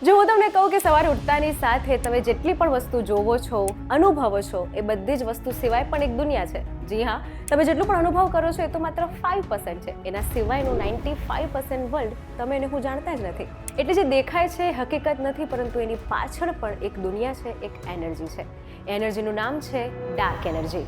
જો હું તમને કહું કે સવારે ઉઠતાની સાથે તમે જેટલી પણ વસ્તુ જોવો છો, અનુભવો છો, એ બધી જ વસ્તુ સિવાય પણ એક દુનિયા છે. જી હા, તમે જેટલું પણ અનુભવ કરો છો એ તો માત્ર 5% છે. એના સિવાયનું 95% વર્લ્ડ તમે એને હું જાણતા જ નથી. એટલે જે દેખાય છે હકીકત નથી, પરંતુ એની પાછળ પણ એક દુનિયા છે, એક એનર્જી છે. એનર્જીનું નામ છે ડાર્ક એનર્જી.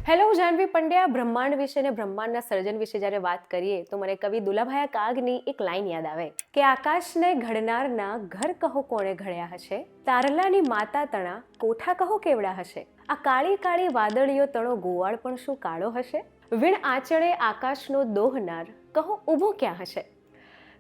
હેલો, હું જાહ્નવી પંડ્યા. બ્રહ્માંડ વિશે અને બ્રહ્માંડના સર્જન વિશે જ્યારે વાત કરીએ તો મને કવિ દુલાભાઈ કાગની એક લાઈન યાદ આવે કે આકાશને ઘડનારના ઘર કહો કોણે ઘડ્યા હશે, તારલાની માતા તણા કોઠા કહો કેવડા હશે, આ કાળી કાળી વાદળીઓ તણો ગોવાળ પણ શું કાળો હશે, વીણ આંચળે આકાશનો દોહનાર કહો ઊભો ક્યાં હશે.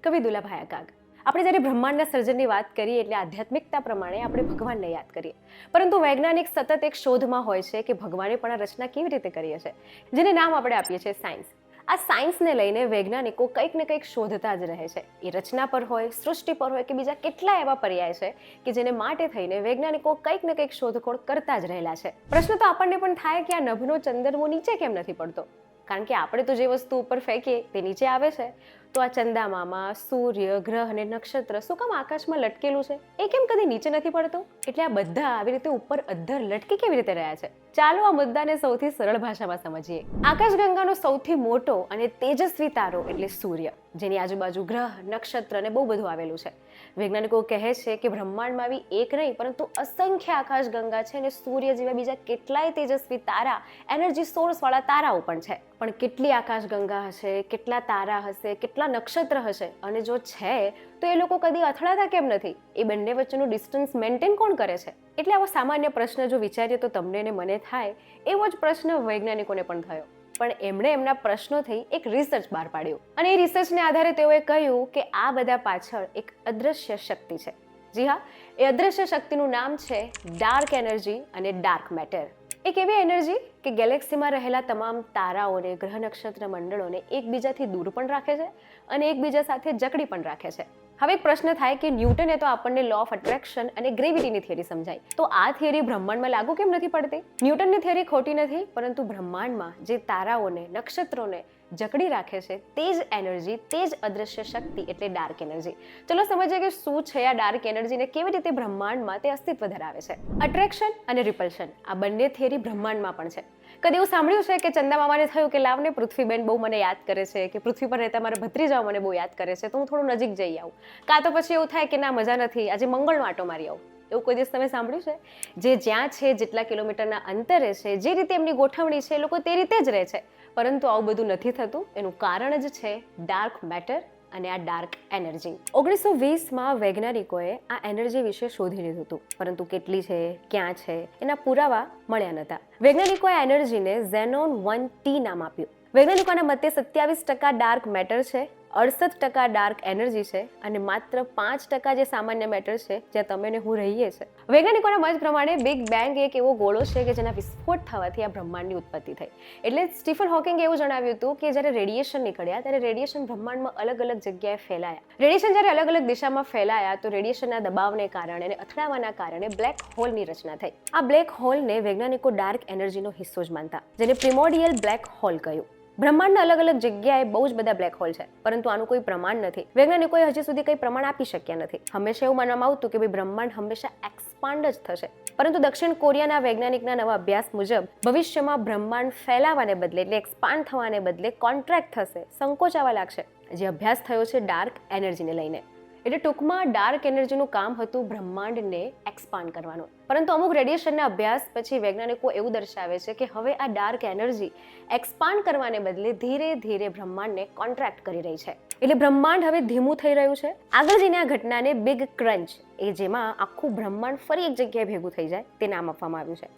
કવિ દુલાભાઈ કાગ. આપણે જ્યારે બ્રહ્માંડના સર્જનની વાત કરીએ એટલે આધ્યાત્મિકતા પ્રમાણે આપણે ભગવાનને યાદ કરીએ, પરંતુ વૈજ્ઞાનિક સતત એક શોધમાં હોય છે કે ભગવાને પણ આ રચના કેવી રીતે કરી હશે, જેને નામ આપણે આપીએ છીએ સાયન્સ. આ સાયન્સને લઈને વૈજ્ઞાનિકો કંઈક ને કંઈક શોધતા જ રહે છે. એ રચના પર હોય, સૃષ્ટિ પર હોય કે બીજા કેટલા એવા પર્યાય છે કે જેને માટે થઈને વૈજ્ઞાનિકો કંઈક ને કંઈક શોધખોળ કરતા જ રહેલા છે. પ્રશ્ન તો આપણને પણ થાય કે આ નભનો ચંદ્રમો નીચે કેમ નથી પડતો? કારણ કે આપણે તો જે વસ્તુ ઉપર ફેંકીએ તે નીચે આવે છે. તો આ ચંદામામાં સૂર્ય, ગ્રહ અને નક્ષત્ર શું કામ આકાશમાં લટકેલું છે? એ કેમ કદી નીચે નથી પડતું? એટલે આ બધા આવી રીતે ઉપર અધ્ધર લટકી કેવી રીતે રહ્યા છે? ચાલો આ મુદ્દાને સૌથી સરળ ભાષામાં સમજીએ. આકાશગંગાનો સૌથી મોટો અને તેજસ્વી તારો એટલે સૂર્ય, જેની આજુબાજુ ગ્રહ, નક્ષત્ર અને બહુ બધું આવેલું છે. વૈજ્ઞાનિકો કહે છે કે બ્રહ્માંડમાં આવી એક નહીં પરંતુ અસંખ્ય આકાશગંગા છે અને સૂર્ય જેવા બીજા કેટલાય તેજસ્વી તારા, એનર્જી સોર્સવાળા તારાઓ પણ છે. પણ કેટલી આકાશગંગા હશે, કેટલા તારા હશે, કેટલા નક્ષત્ર હશે, અને જો છે તો એ લોકો કદી અથડાતા કેમ નથી? એ બંને વચ્ચેનું ડિસ્ટન્સ મેન્ટેન કોણ કરે છે? એટલે આવો સામાન્ય પ્રશ્ન જો વિચારીએ તો તમને ને મને થાય એવો જ પ્રશ્ન વૈજ્ઞાનિકોને પણ થયો. પણ એમણે એમના પ્રશ્નોથી એક રિસર્ચ બહાર પાડ્યું અને એ રિસર્ચને આધારે તેઓએ કહ્યું કે આ બધા પાછળ એક અદ્રશ્ય શક્તિ છે. જી હા, એ અદ્રશ્ય શક્તિનું નામ છે ડાર્ક એનર્જી અને ડાર્ક મેટર. એક એવી એનર્જી કે ગેલેક્સીમાં રહેલા તમામ તારાઓને, ગ્રહ નક્ષત્ર મંડળોને એકબીજાથી દૂર પણ રાખે છે અને એકબીજા સાથે જકડી પણ રાખે છે. હવે એક પ્રશ્ન થાય કે ન્યૂટને તો આપણને લો ઓફ અટ્રેક્શન અને ગ્રેવિટીની થિયરી સમજાઈ, તો આ થિયરી બ્રહ્માંડમાં લાગુ કેમ નથી પડતી? ન્યૂટનની થિયરી ખોટી નથી, પરંતુ બ્રહ્માંડમાં જે તારાઓને, નક્ષત્રોને જકડી રાખે છે તે જ એનર્જી, તે જ અદ્રશ્ય શક્તિ એટલે ડાર્ક એનર્જી. ચલો સમજીએ કે શું છે આ ડાર્ક એનર્જી ને કેવી રીતે બ્રહ્માંડમાં તે અસ્તિત્વ ધરાવે છે. અટ્રેક્શન અને રિપલ્શન આ બંને થિયરી બ્રહ્માંડમાં પણ છે. કદી એવું સાંભળ્યું છે કે ચંદા મામાને થયું કે લાવને પૃથ્વીબેન બહુ મને યાદ કરે છે, કે પૃથ્વી પર રહેતા મારા ભત્રીજાઓ મને બહુ યાદ કરે છે, તો હું થોડું નજીક જઈ આવું? કાં તો પછી એવું થાય કે ના, મજા નથી, આજે મંગળનો આંટો મારી આવું. એવું કોઈ દિવસ તમે સાંભળ્યું છે? જે જ્યાં છે, જેટલા કિલોમીટરના અંતરે છે, જે રીતે એમની ગોઠવણી છે, એ લોકો તે રીતે જ રહે છે. પરંતુ આવું બધું નથી થતું. એનું કારણ જ છે ડાર્ક મેટર અને આ ડાર્ક એનર્જી. 1920માં વૈજ્ઞાનિકોએ આ એનર્જી વિશે શોધી લીધું હતું, પરંતુ કેટલી છે, ક્યાં છે, એના પુરાવા મળ્યા નહોતા. વૈજ્ઞાનિકોએ આ એનર્જીને ઝેનોન 1T નામ આપ્યું. વૈજ્ઞાનિકોના મતે 27% ડાર્ક મેટર છે, 68% ડાર્ક એનર્જી છે અને માત્ર 5% જે સામાન્ય મેટર છે, જ્યાં તમે ને હું રહીએ છીએ. વૈજ્ઞાનિકોના મત પ્રમાણે બિગ બેંગ એક એવો ગોળો છે કે જેના વિસ્ફોટ થવાથી આ બ્રહ્માંડની ઉત્પત્તિ થઈ. એટલે સ્ટીફન હોકિંગે એવું જણાવ્યું હતું કે જ્યારે રેડિયેશન નીકળ્યા ત્યારે રેડિયેશન બ્રહ્માંડમાં અલગ અલગ જગ્યાએ ફેલાયા. રેડિયેશન જ્યારે અલગ અલગ દિશામાં ફેલાયા તો રેડિયેશનના દબાવને કારણે અને અથડાવાના કારણે બ્લેક હોલની રચના થઈ. આ બ્લેક હોલને વૈજ્ઞાનિકો ડાર્ક એનર્જીનો હિસ્સો જ માનતા, જેને પ્રિમોર્ડિયલ બ્લેક હોલ કહ્યું. બ્રહ્માંડના અલગ અલગ જગ્યાએ બહુ જ બધા બ્લેક હોલ છે, પરંતુ આનું કોઈ પ્રમાણ નથી. વૈજ્ઞાનિકોએ હજી સુધી કંઈ પ્રમાણ આપી શક્યા નથી. હંમેશા એવું માનવામાં આવતું કે ભાઈ બ્રહ્માંડ હંમેશા એક્સપાન્ડ જ થશે, પરંતુ દક્ષિણ કોરિયાના વૈજ્ઞાનિકના નવા અભ્યાસ મુજબ ભવિષ્યમાં બ્રહ્માંડ ફેલાવાને બદલે એટલે એક્સપાન્ડ થવાને બદલે કોન્ટ્રેક્ટ થશે, સંકોચાવા લાગશે. જે અભ્યાસ થયો છે ડાર્ક એનર્જીને લઈને. એટલે ટૂંકમાં ડાર્ક એનર્જીનું કામ હતું બ્રહ્માંડને એક્સપાન્ડ કરવાનું. પરંતુ અમુક રેડિયેશનના અભ્યાસ પછી વૈજ્ઞાનિકો એવું દર્શાવે છે કે હવે આ ડાર્ક એનર્જી એક્સપાન્ડ કરવાને બદલે ધીરે ધીરે બ્રહ્માંડને કોન્ટ્રાક્ટ કરી રહી છે. એટલે બ્રહ્માંડ હવે ધીમું થઈ રહ્યું છે. આગળ જઈને આ ઘટનાને બિગ ક્રંચ, એ જેમાં આખું બ્રહ્માંડ ફરી એક જગ્યાએ ભેગું થઈ જાય, તે નામ આપવામાં આવ્યું છે.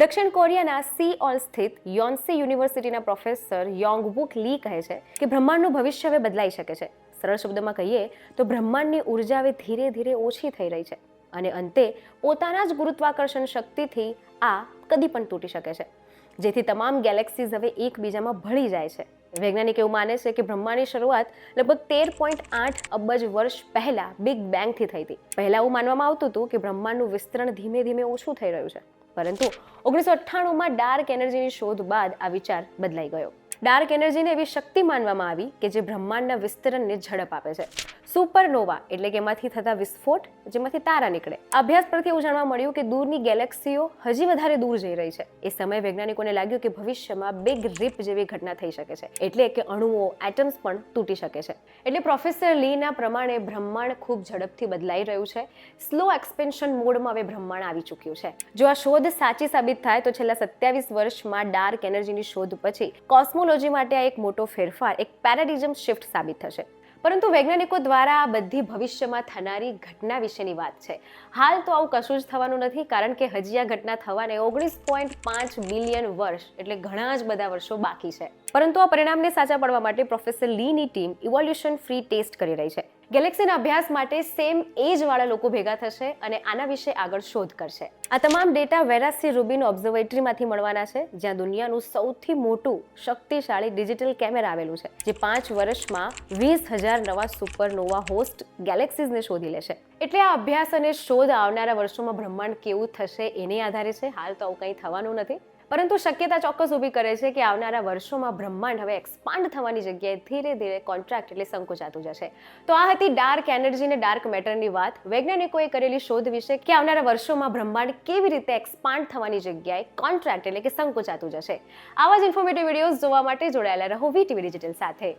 દક્ષિણ કોરિયાના સિઓલ સ્થિત યોન્સી યુનિવર્સિટીના પ્રોફેસર યોંગવુક લી કહે છે કે બ્રહ્માંડનું ભવિષ્ય હવે બદલાઈ શકે છે. સરળ શબ્દમાં કહીએ તો બ્રહ્માંડની ઉર્જા હવે ધીરે ધીરે ઓછી થઈ રહી છે અને અંતે પોતાના જ ગુરુત્વાકર્ષણ શક્તિથી આ કદી પણ તૂટી શકે છે, જેથી તમામ ગેલેક્સીઝ હવે એકબીજામાં ભળી જાય છે. વૈજ્ઞાનિક એવું માને છે કે બ્રહ્માંડની શરૂઆત લગભગ 13.8 અબજ વર્ષ પહેલા બિગ બેંગથી થઈ હતી. પહેલા એવું માનવામાં આવતું હતું કે બ્રહ્માંડનું વિસ્તરણ ધીમે ધીમે ઓછું થઈ રહ્યું છે, પરંતુ 1998માં ડાર્ક એનર્જીની શોધ બાદ આ વિચાર બદલાઈ ગયો. ડાર્ક એનર્જીને એવી શક્તિ માનવામાં આવી કે જે બ્રહ્માંડના વિસ્તરણને ઝડપ આપે છે. સુપરનોવા એટલે કે એમાંથી થતા વિસ્ફોટ, જેમાંથી તારા નીકળે. અભ્યાસ પરથી એવું જાણવા મળ્યું કે દૂરની ગેલેક્સીઓ હજી વધારે દૂર જઈ રહી છે. એ સમયે વૈજ્ઞાનિકોને લાગ્યું કે ભવિષ્યમાં બિગ રીપ જેવી ઘટના થઈ શકે છે, એટલે કે અણુઓ, એટમ્સ પણ તૂટી શકે છે. એટલે પ્રોફેસર લીના પ્રમાણે બ્રહ્માંડ ખૂબ ઝડપથી બદલાઈ રહ્યું છે. સ્લો એક્સપેન્શન મોડમાં હવે બ્રહ્માંડ આવી ચૂક્યું છે. જો આ શોધ સાચી સાબિત થાય તો છેલ્લા 27 વર્ષમાં ડાર્ક એનર્જીની શોધ પછી કોસ્મોલોજી માટે આ એક મોટો ફેરફાર, એક પેરાડિઝમ શિફ્ટ સાબિત થશે. પરંતુ વૈજ્ઞાનિકો દ્વારા આ બધી ભવિષ્યમાં થનારી ઘટના વિશેની વાત છે. હાલ તો આવું કશું જ થવાનું નથી, કારણ કે હજી આ ઘટના થવાને 19.5 બિલિયન વર્ષ એટલે ઘણા જ બધા વર્ષો બાકી છે. પરંતુ આ પરિણામને સાચા પડવા માટે પ્રોફેસર લીની ટીમ ઇવોલ્યુશન ફ્રી ટેસ્ટ કરી રહી છે. ગેલેક્સીના અભ્યાસ માટે સેમ એજ વાળા લોકો ભેગા થશે અને આના વિશે આગળ શોધ કરશે. આ તમામ ડેટા વેરાસી રૂબિન ઓબ્ઝર્વેટરીમાંથી મળવાના છે, જ્યાં દુનિયાનું સૌથી મોટું શક્તિશાળી ડિજિટલ કેમેરા આવેલું છે, જે 5 વર્ષમાં 20,000 નવા સુપરનોવા હોસ્ટ ગેલેક્સીઝને શોધી લેશે. એટલે આ અભ્યાસ અને શોધ આવનારા વર્ષોમાં બ્રહ્માંડ કેવું થશે એની આધારે છે. હાલ તો આવું કંઈ થવાનું નથી, પરંતુ શક્યતા ચોક્કસ ઊભી કરે છે કે આવનારા વર્ષોમાં બ્રહ્માંડ હવે એક્સપાન્ડ થવાની જગ્યાએ ધીરે ધીરે કોન્ટ્રાક્ટ એટલે સંકોચાતું જશે. તો આ હતી ડાર્ક એનર્જી અને ડાર્ક મેટરની વાત, વૈજ્ઞાનિકોએ કરેલી શોધ વિશે કે આવનારા વર્ષોમાં બ્રહ્માંડ કેવી રીતે એક્સપાન્ડ થવાની જગ્યાએ કોન્ટ્રાક્ટ એટલે કે સંકોચાતું જશે. આવા જ ઇન્ફોર્મેટિવ વિડીયોઝ જોવા માટે જોડાયેલા રહો વીટીવી ડિજિટલ સાથે.